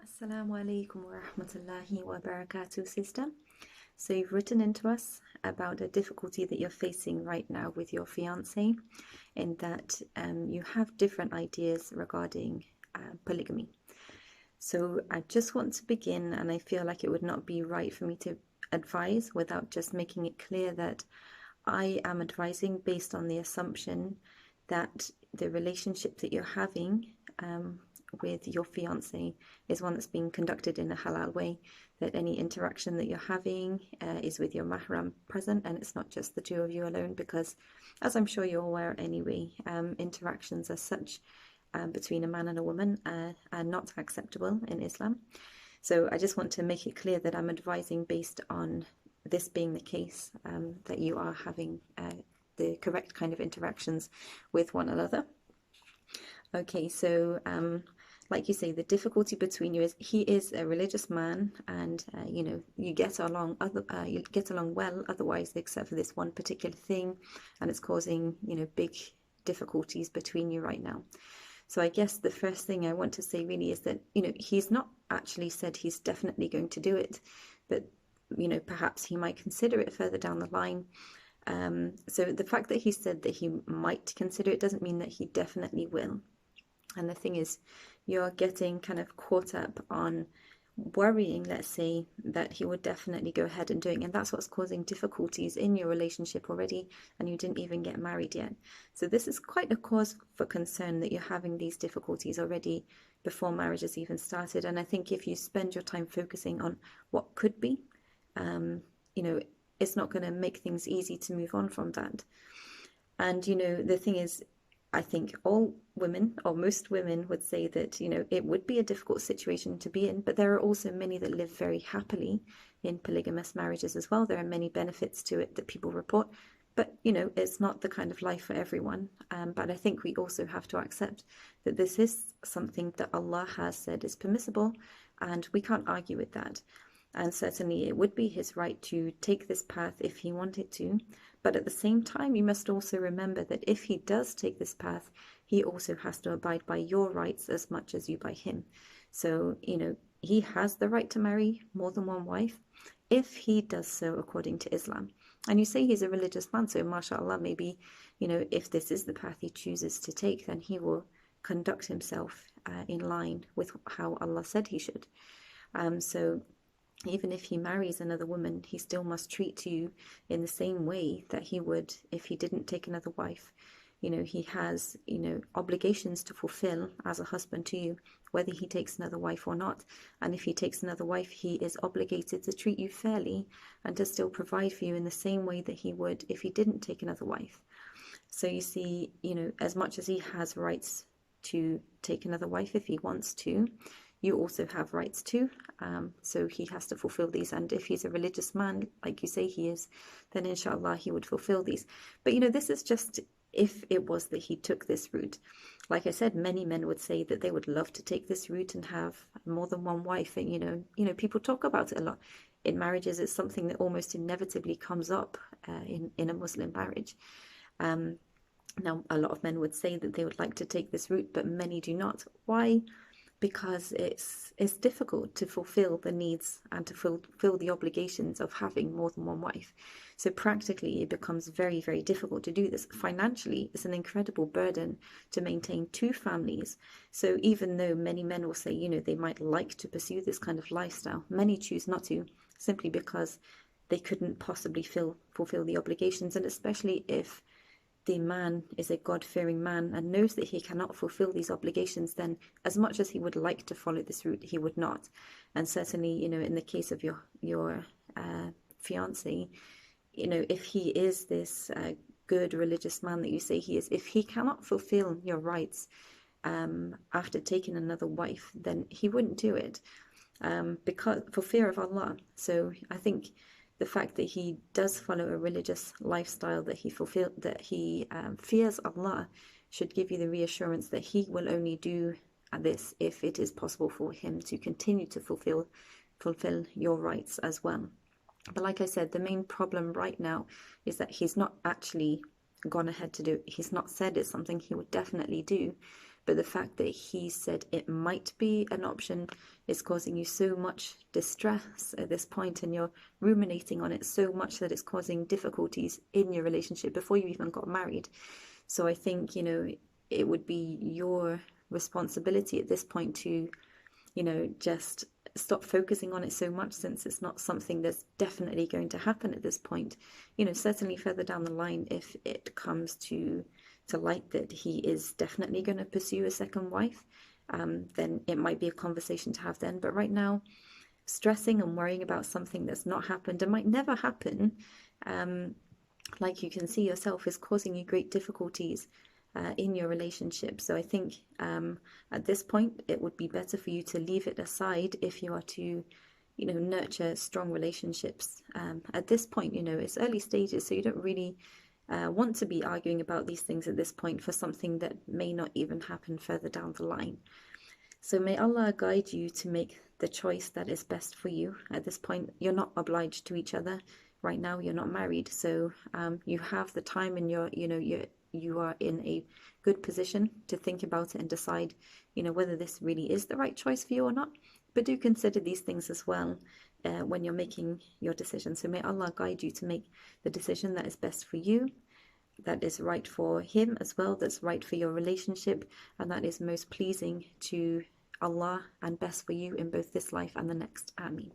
Assalamu alaikum wa rahmatullahi wa barakatuh, sister. So you've written into us about a difficulty that you're facing right now with your fiance, in that you have different ideas regarding polygamy. So I just want to begin, and I feel like it would not be right for me to advise without just making it clear that I am advising based on the assumption that the relationship that you're having with your fiance is one that's being conducted in a halal way, that any interaction that you're having is with your mahram present, and it's not just the two of you alone, because as I'm sure you're aware anyway, interactions as such between a man and a woman are not acceptable in Islam. So I just want to make it clear that I'm advising based on this being the case, that you are having the correct kind of interactions with one another. Okay, so like you say, the difficulty between you is he is a religious man, and you get along well otherwise, except for this one particular thing, and it's causing big difficulties between you right now. So I guess the first thing I want to say really is that he's not actually said he's definitely going to do it, but perhaps he might consider it further down the line. So the fact that he said that he might consider it doesn't mean that he definitely will. And the thing is, you're getting kind of caught up on worrying, let's say, that he would definitely go ahead and doing, and that's what's causing difficulties in your relationship already, and you didn't even get married yet. So this is quite a cause for concern that you're having these difficulties already before marriage has even started. And I think if you spend your time focusing on what could be, it's not going to make things easy to move on from that. And the thing is, I think all women, or most women, would say that it would be a difficult situation to be in, but there are also many that live very happily in polygamous marriages as well. There are many benefits to it that people report, but it's not the kind of life for everyone. But I think we also have to accept that this is something that Allah has said is permissible, and we can't argue with that. And certainly it would be his right to take this path if he wanted to. But at the same time, you must also remember that if he does take this path, he also has to abide by your rights as much as you by him. So, he has the right to marry more than one wife if he does so according to Islam. And you say he's a religious man, so mashallah, maybe, if this is the path he chooses to take, then he will conduct himself in line with how Allah said he should. So even if he marries another woman, he still must treat you in the same way that he would if he didn't take another wife. He has, obligations to fulfill as a husband to you, whether he takes another wife or not. And if he takes another wife, he is obligated to treat you fairly and to still provide for you in the same way that he would if he didn't take another wife. So you see, as much as he has rights to take another wife if he wants to, you also have rights too. So he has to fulfill these. And if he's a religious man, like you say he is, then inshallah he would fulfill these. But this is just if it was that he took this route. Like I said, many men would say that they would love to take this route and have more than one wife. And people talk about it a lot. In marriages, it's something that almost inevitably comes up in a Muslim marriage. Now, a lot of men would say that they would like to take this route, but many do not. Why? Because it's difficult to fulfill the needs and to fulfill the obligations of having more than one wife. So practically it becomes very, very difficult to do this. Financially, it's an incredible burden to maintain two families. So even though many men will say, they might like to pursue this kind of lifestyle, many choose not to, simply because they couldn't possibly fulfill the obligations. And especially if the man is a God-fearing man and knows that he cannot fulfill these obligations, then as much as he would like to follow this route, he would not. And certainly, in the case of your fiance, if he is this good religious man that you say he is, if he cannot fulfill your rights after taking another wife, then he wouldn't do it because for fear of Allah. So I think the fact that he does follow a religious lifestyle, that he fears Allah, should give you the reassurance that he will only do this if it is possible for him to continue to fulfill your rights as well. But like I said, the main problem right now is that he's not actually gone ahead to do it. He's not said it's something he would definitely do, but the fact that he said it might be an option is causing you so much distress at this point, and you're ruminating on it so much that it's causing difficulties in your relationship before you even got married. So I think, it would be your responsibility at this point to, just stop focusing on it so much, since it's not something that's definitely going to happen at this point. Certainly further down the line, if it comes to light that he is definitely going to pursue a second wife, then it might be a conversation to have then. But right now, stressing and worrying about something that's not happened and might never happen, like you can see yourself, is causing you great difficulties in your relationship. So I think at this point, it would be better for you to leave it aside if you are to, nurture strong relationships. At this point, it's early stages, so you don't really want to be arguing about these things at this point for something that may not even happen further down the line. So may Allah guide you to make the choice that is best for you. At this point, you're not obliged to each other. Right now, you're not married, so you have the time, and you are in a good position to think about it and decide, whether this really is the right choice for you or not. But do consider these things as well when you're making your decision. So may Allah guide you to make the decision that is best for you, that is right for him as well, that's right for your relationship, and that is most pleasing to Allah and best for you in both this life and the next. Ameen.